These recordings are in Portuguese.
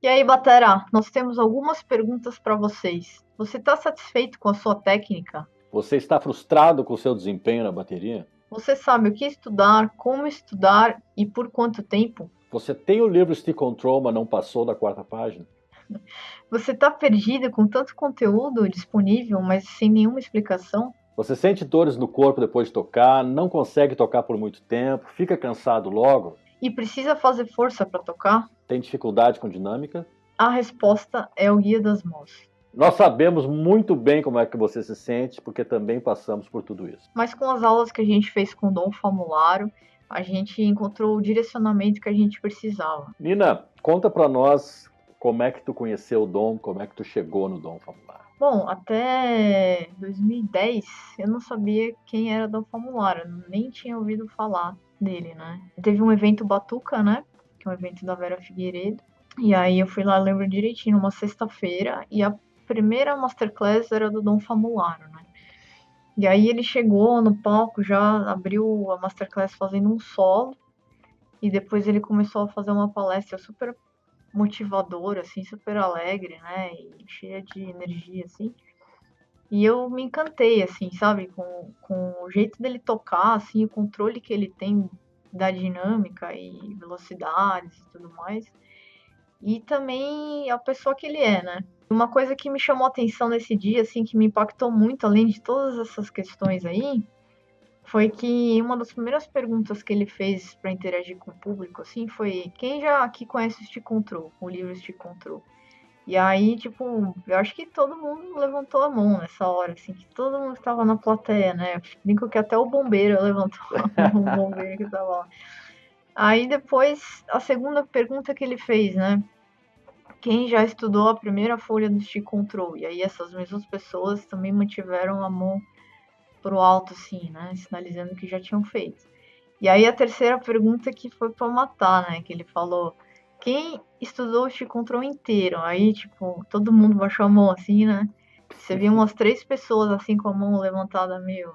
E aí, Batera, nós temos algumas perguntas para vocês. Você está satisfeito com a sua técnica? Você está frustrado com o seu desempenho na bateria? Você sabe o que estudar, como estudar e por quanto tempo? Você tem o livro Stick Control, mas não passou da quarta página? Você está perdido com tanto conteúdo disponível, mas sem nenhuma explicação? Você sente dores no corpo depois de tocar, não consegue tocar por muito tempo, fica cansado logo, E precisa fazer força para tocar? tem dificuldade com dinâmica? A resposta é o Guia das Mãos. Nós sabemos muito bem como é que você se sente, porque também passamos por tudo isso. Mas com as aulas que a gente fez com o Dom Famularo, a gente encontrou o direcionamento que a gente precisava. Nina, conta pra nós como é que tu conheceu o Dom, como é que tu chegou no Dom Famular. Bom, até 2010 eu não sabia quem era Dom Famularo, eu nem tinha ouvido falar dele, né? Teve um evento Batuca, né? Que é um evento da Vera Figueiredo. E aí eu fui lá, lembro direitinho, numa sexta-feira, e a primeira masterclass era do Dom Famularo, né? E aí ele chegou no palco, já abriu a masterclass fazendo um solo, e depois ele começou a fazer uma palestra super motivadora, assim, super alegre, né? E cheia de energia, assim. E eu me encantei, assim, sabe? Com o jeito dele tocar, assim, o controle que ele tem da dinâmica e velocidades e tudo mais. E também a pessoa que ele é, né? Uma coisa que me chamou a atenção nesse dia, assim, que me impactou muito, além de todas essas questões aí, foi que uma das primeiras perguntas que ele fez para interagir com o público, assim, foi: quem já aqui conhece o Stick Control, o livro Stick Control? E aí, tipo, eu acho que todo mundo levantou a mão nessa hora, assim, que todo mundo que tava na plateia, né? Brinco que até o bombeiro levantou a mão, o bombeiro que tava lá. Aí depois, a segunda pergunta que ele fez, né? Quem já estudou a primeira folha do Stick Control? E aí essas mesmas pessoas também mantiveram a mão pro alto, assim, né? Sinalizando que já tinham feito. E aí a terceira pergunta que foi pra matar, né? Que ele falou: quem estudou o Stick Control inteiro? Aí, tipo, todo mundo baixou a mão assim, né? Você viu umas três pessoas assim com a mão levantada, meio.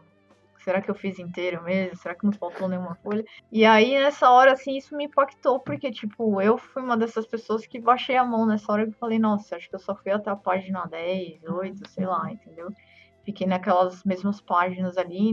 Será que eu fiz inteiro mesmo? Será que não faltou nenhuma folha? E aí, nessa hora, assim, isso me impactou, porque, tipo, eu fui uma dessas pessoas que baixei a mão nessa hora e falei, nossa, acho que eu só fui até a página 10, 8, sei lá, entendeu? Fiquei naquelas mesmas páginas ali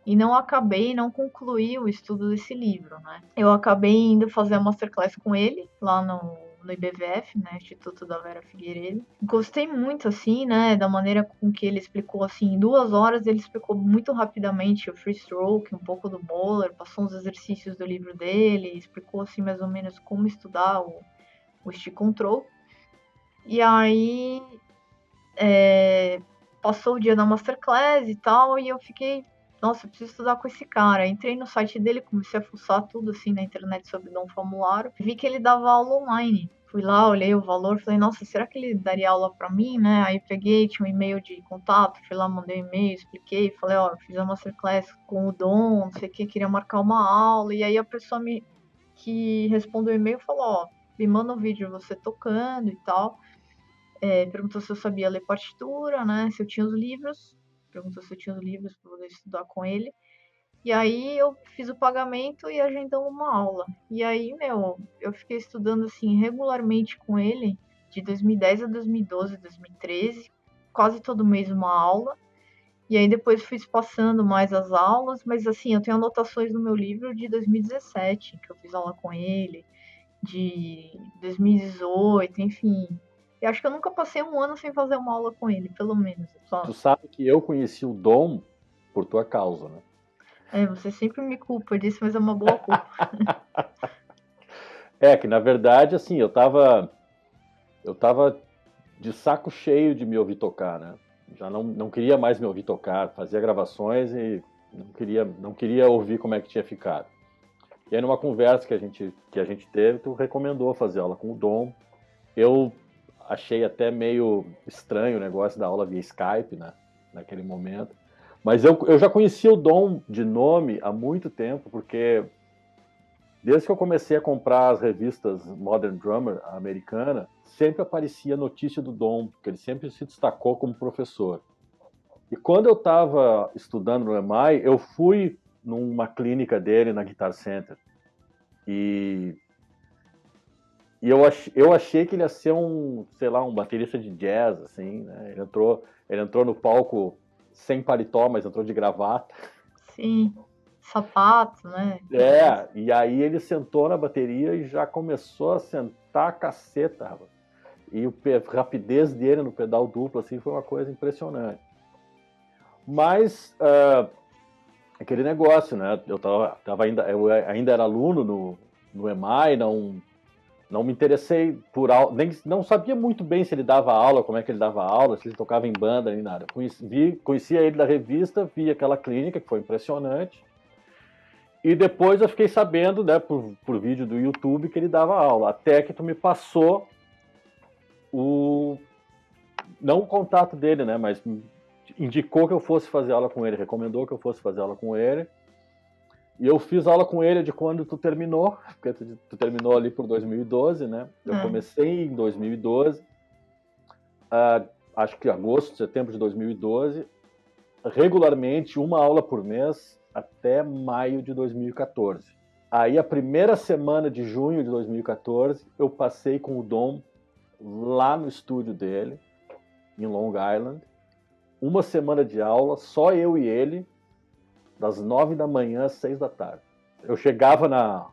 e não acabei, não concluí o estudo desse livro, né? Eu acabei indo fazer a masterclass com ele lá no IBVF, né, Instituto da Vera Figueiredo. Gostei muito, assim, né, da maneira com que ele explicou, assim, em 2 horas ele explicou muito rapidamente o free stroke, um pouco do bowler, passou uns exercícios do livro dele, explicou, assim, mais ou menos como estudar o stick control. E aí, passou o dia da masterclass e tal, e eu fiquei, nossa, eu preciso estudar com esse cara. Entrei no site dele, comecei a fuçar tudo assim na internet sobre Dom Famularo, vi que ele dava aula online. Fui lá, olhei o valor, falei, nossa, será que ele daria aula para mim, né? Aí peguei, tinha um e-mail de contato, fui lá, mandei um e-mail, expliquei, falei, ó, fiz a masterclass com o Dom, não sei o que, queria marcar uma aula, e aí a pessoa que respondeu o e-mail falou, ó, me manda um vídeo você tocando e tal. Perguntou se eu sabia ler partitura, né? Se eu tinha os livros. Perguntou se eu tinha os livros para poder estudar com ele. E aí eu fiz o pagamento e agendamos uma aula. E aí, meu, eu fiquei estudando assim regularmente com ele de 2010 a 2012, 2013, quase todo mês uma aula. E aí depois fui passando mais as aulas, mas assim, eu tenho anotações no meu livro de 2017, que eu fiz aula com ele, de 2018, enfim. Eu acho que eu nunca passei um ano sem fazer uma aula com ele, pelo menos. Tu Só. sabe que eu conheci o Dom por tua causa, né? Você sempre me culpa disso, mas é uma boa culpa. É que na verdade, assim, eu tava de saco cheio de me ouvir tocar, né? Já não queria mais me ouvir tocar, fazia gravações e não queria ouvir como é que tinha ficado. E aí numa conversa que a gente teve, tu recomendou fazer aula com o Dom. Eu achei até meio estranho o negócio da aula via Skype, né? Naquele momento. Mas eu já conhecia o Dom de nome há muito tempo, porque desde que eu comecei a comprar as revistas Modern Drummer, a americana, sempre aparecia notícia do Dom, porque ele sempre se destacou como professor. E quando eu estava estudando no EMI, eu fui numa clínica dele na Guitar Center. E E eu achei que ele ia ser um, sei lá, um baterista de jazz, assim, né? Ele entrou no palco sem paletó, mas entrou de gravata. Sim, sapato, né? E aí ele sentou na bateria e já começou a sentar a caceta, rapaz. E a rapidez dele no pedal duplo, assim, foi uma coisa impressionante. Mas, aquele negócio, né? Eu ainda era aluno no EMAI, não me interessei por aula, nem não sabia muito bem se ele dava aula, como é que ele dava aula, se ele tocava em banda, nem nada. Conhecia ele da revista, vi aquela clínica, que foi impressionante. E depois eu fiquei sabendo, né, por vídeo do YouTube, que ele dava aula. Até que tu me passou não o contato dele, né, mas indicou que eu fosse fazer aula com ele, recomendou que eu fosse fazer aula com ele. E eu fiz aula com ele de quando tu terminou, porque tu terminou ali por 2012, né? Eu comecei em 2012, acho que agosto, setembro de 2012, regularmente uma aula por mês até maio de 2014. Aí a primeira semana de junho de 2014, eu passei com o Dom lá no estúdio dele, em Long Island, uma semana de aula, só eu e ele, das 9 da manhã às 6 da tarde. Eu chegava na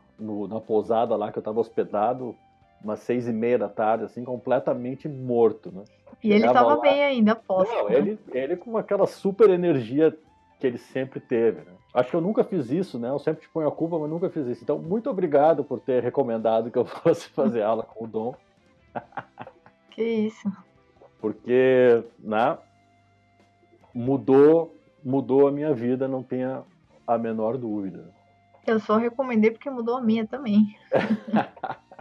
pousada lá que eu estava hospedado, umas 6:30 da tarde, assim, completamente morto, né? E ele Chegava tava lá, bem ainda, aposto. não, Né? ele com aquela super energia que ele sempre teve, né? Acho que eu nunca fiz isso, né? Eu sempre te ponho a culpa, mas nunca fiz isso. Então, muito obrigado por ter recomendado que eu fosse fazer aula com o Dom. Que isso. Porque, né, mudou a minha vida, não tenha a menor dúvida. Eu só recomendei porque mudou a minha também.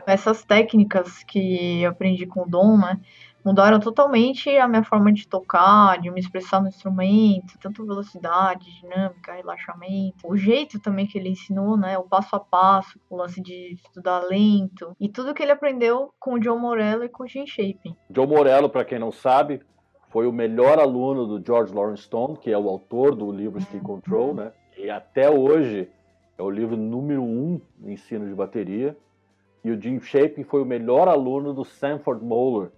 Essas técnicas que eu aprendi com o Dom, né, mudaram totalmente a minha forma de tocar, de me expressar no instrumento, tanto velocidade, dinâmica, relaxamento, o jeito também que ele ensinou, né, o passo a passo, o lance de estudar lento, e tudo que ele aprendeu com o John Morello e com o Jim Shaping. John Morello, para quem não sabe, foi o melhor aluno do George Lawrence Stone, que é o autor do livro Stick Control, né? E até hoje é o livro número 1 no ensino de bateria. E o Jim Shaping foi o melhor aluno do Sanford Moeller,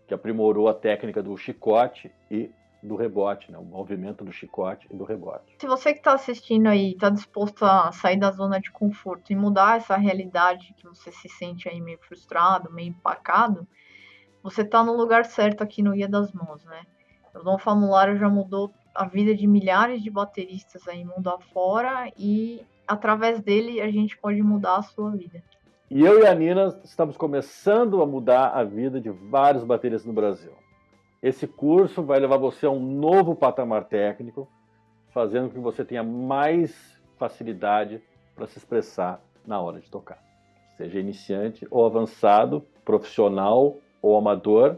que aprimorou a técnica do chicote e do rebote, né? O movimento do chicote e do rebote. Se você que está assistindo aí está disposto a sair da zona de conforto e mudar essa realidade que você se sente aí meio frustrado, meio empacado, você está no lugar certo aqui no Guia das Mãos, né? O Dom Famularo já mudou a vida de milhares de bateristas aí mundo afora e através dele a gente pode mudar a sua vida. E eu e a Nina estamos começando a mudar a vida de vários bateristas no Brasil. Esse curso vai levar você a um novo patamar técnico, fazendo com que você tenha mais facilidade para se expressar na hora de tocar. Seja iniciante ou avançado, profissional ou amador,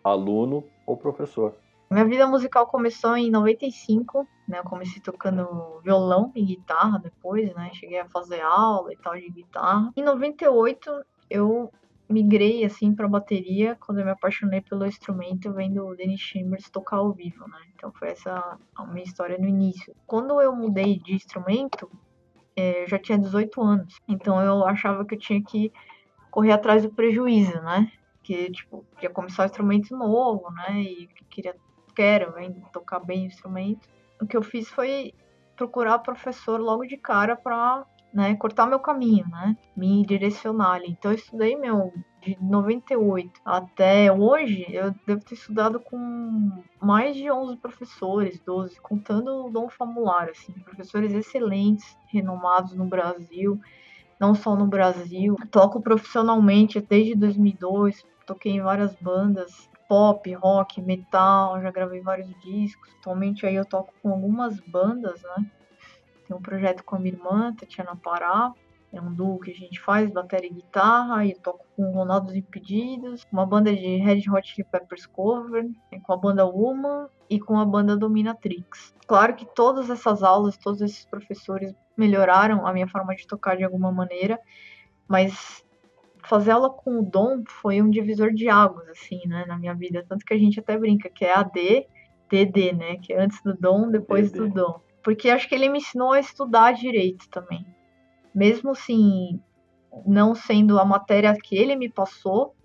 aluno ou professor. Minha vida musical começou em 95, né? Eu comecei tocando violão e guitarra depois, né? Cheguei a fazer aula e tal de guitarra. Em 98 eu migrei assim para bateria quando eu me apaixonei pelo instrumento vendo o Dennis Chambers tocar ao vivo, né? Então foi essa a minha história no início. Quando eu mudei de instrumento, eu já tinha 18 anos. Então eu achava que eu tinha que correr atrás do prejuízo, né? Que tipo, ia começar um instrumento novo, né? E quero ainda tocar bem o instrumento. O que eu fiz foi procurar professor logo de cara para, né, cortar meu caminho, né, me direcionar ali. Então eu estudei, de 98 até hoje, eu devo ter estudado com mais de 11 professores, 12, contando o Dom Famularo, assim, professores excelentes, renomados no Brasil, não só no Brasil. Toco profissionalmente desde 2002, toquei em várias bandas, pop, rock, metal, já gravei vários discos. Atualmente aí eu toco com algumas bandas, né? Tem um projeto com a minha irmã, Tatiana Pará. É um duo que a gente faz, bateria e guitarra, e eu toco com o Ronaldo dos Impedidos, uma banda de Red Hot Chili Peppers cover, com a banda Woman e com a banda Dominatrix. Claro que todas essas aulas, todos esses professores melhoraram a minha forma de tocar de alguma maneira, mas fazer aula com o Dom foi um divisor de águas, assim, né, na minha vida. Tanto que a gente até brinca que é AD, DD, né, que é antes do Dom, depois do Dom. Porque acho que ele me ensinou a estudar direito também. Mesmo assim, não sendo a matéria que ele me passou,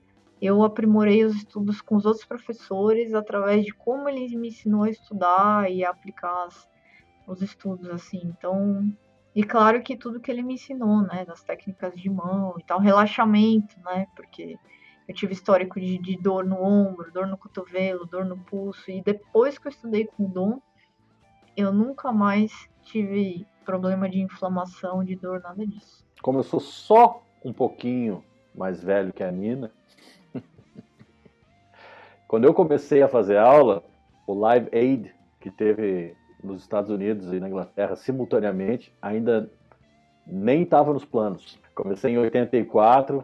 eu aprimorei os estudos com os outros professores através de como ele me ensinou a estudar e a aplicar os estudos, assim. Então, e claro que tudo que ele me ensinou, né, das técnicas de mão e tal, relaxamento, né, porque eu tive histórico de dor no ombro, dor no cotovelo, dor no pulso, e depois que eu estudei com o Dom, eu nunca mais tive problema de inflamação, de dor, nada disso. Como eu sou só um pouquinho mais velho que a Nina, quando eu comecei a fazer aula, o Live Aid, que teve nos Estados Unidos e na Inglaterra simultaneamente, ainda nem estava nos planos. Comecei em 84,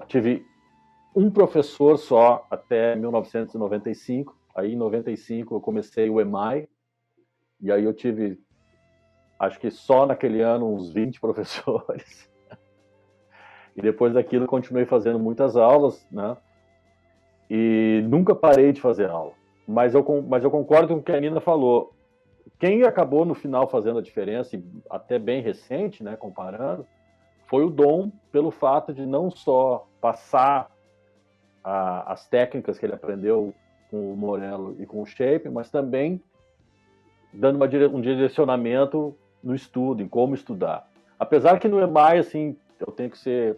tive um professor só até 1995. Aí em 95 eu comecei o EMAI, e aí eu tive, acho que só naquele ano, uns 20 professores. E depois daquilo continuei fazendo muitas aulas, né? E nunca parei de fazer aula. Mas eu concordo com o que a Nina falou. Quem acabou no final fazendo a diferença, e até bem recente, né, comparando, foi o Dom, pelo fato de não só passar as técnicas que ele aprendeu com o Morello e com o Shape, mas também dando um direcionamento no estudo, em como estudar. Apesar que no EMAI, assim, eu tenho que ser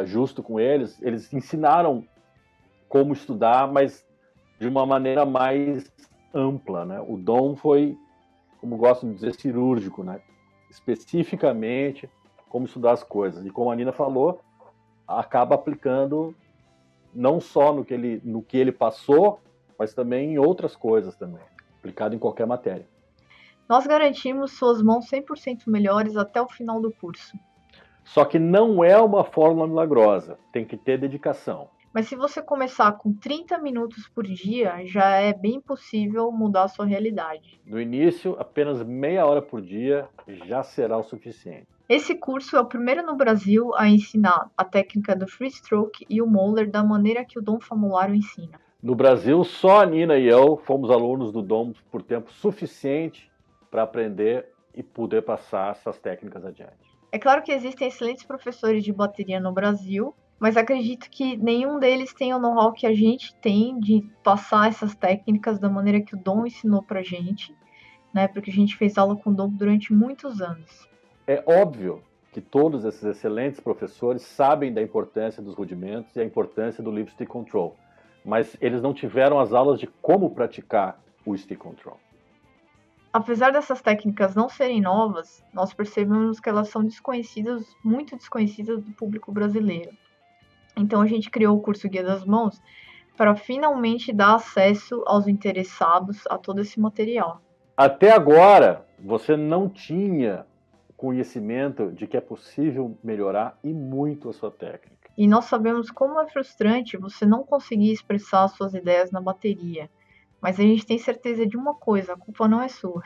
justo com eles, eles ensinaram como estudar, mas de uma maneira mais ampla, né? O Dom foi, como gosto de dizer, cirúrgico, né? Especificamente como estudar as coisas. E como a Nina falou, acaba aplicando não só no que ele passou, mas também em outras coisas também, aplicado em qualquer matéria. Nós garantimos suas mãos 100% melhores até o final do curso. Só que não é uma fórmula milagrosa, tem que ter dedicação. Mas se você começar com 30 minutos por dia, já é bem possível mudar a sua realidade. No início, apenas meia hora por dia já será o suficiente. Esse curso é o primeiro no Brasil a ensinar a técnica do free stroke e o Moeller da maneira que o Dom Famularo ensina. No Brasil, só a Nina e eu fomos alunos do Dom por tempo suficiente para aprender e poder passar essas técnicas adiante. É claro que existem excelentes professores de bateria no Brasil, mas acredito que nenhum deles tem o know-how que a gente tem de passar essas técnicas da maneira que o Dom ensinou pra gente, né? Porque a gente fez aula com o Dom durante muitos anos. É óbvio que todos esses excelentes professores sabem da importância dos rudimentos e a importância do Lip Stick Control, mas eles não tiveram as aulas de como praticar o Stick Control. Apesar dessas técnicas não serem novas, nós percebemos que elas são desconhecidas, muito desconhecidas do público brasileiro. Então a gente criou o curso Guia das Mãos para finalmente dar acesso aos interessados a todo esse material. Até agora, você não tinha conhecimento de que é possível melhorar e muito a sua técnica. E nós sabemos como é frustrante você não conseguir expressar suas ideias na bateria. Mas a gente tem certeza de uma coisa, a culpa não é sua.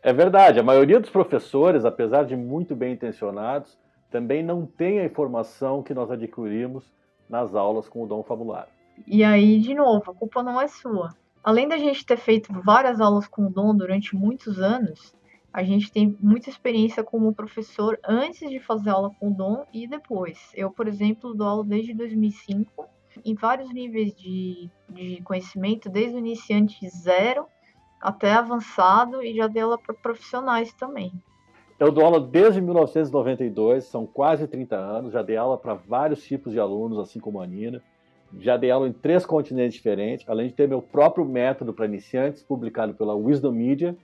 É verdade, a maioria dos professores, apesar de muito bem intencionados, também não tem a informação que nós adquirimos nas aulas com o Dom Famularo. E aí, de novo, a culpa não é sua. Além da gente ter feito várias aulas com o Dom durante muitos anos, a gente tem muita experiência como professor antes de fazer aula com o Dom e depois. Eu, por exemplo, dou aula desde 2005, em vários níveis de conhecimento, desde o iniciante zero até avançado, e já dei aula para profissionais também. Eu dou aula desde 1992, são quase 30 anos, já dei aula para vários tipos de alunos, assim como a Nina. Já dei aula em 3 continentes diferentes, além de ter meu próprio método para iniciantes, publicado pela Wisdom Media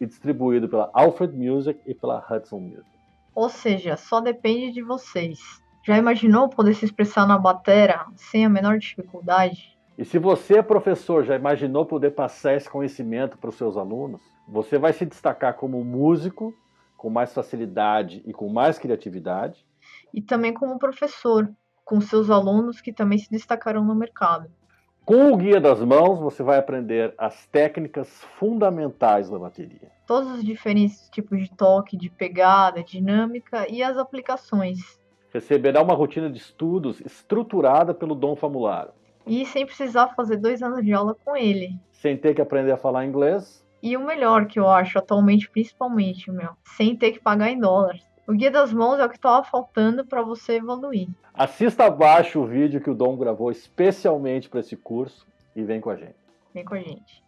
e distribuído pela Alfred Music e pela Hudson Music. Ou seja, só depende de vocês. Já imaginou poder se expressar na batera sem a menor dificuldade? E se você, professor, já imaginou poder passar esse conhecimento para os seus alunos, você vai se destacar como músico com mais facilidade e com mais criatividade. E também como professor, com seus alunos que também se destacarão no mercado. Com o Guia das Mãos, você vai aprender as técnicas fundamentais da bateria. Todos os diferentes tipos de toque, de pegada, dinâmica e as aplicações. Receberá uma rotina de estudos estruturada pelo Dom Famularo. E sem precisar fazer 2 anos de aula com ele. Sem ter que aprender a falar inglês. E o melhor que eu acho atualmente, principalmente, sem ter que pagar em dólar. O Guia das Mãos é o que estava faltando para você evoluir. Assista abaixo o vídeo que o Dom gravou especialmente para esse curso e vem com a gente. Vem com a gente.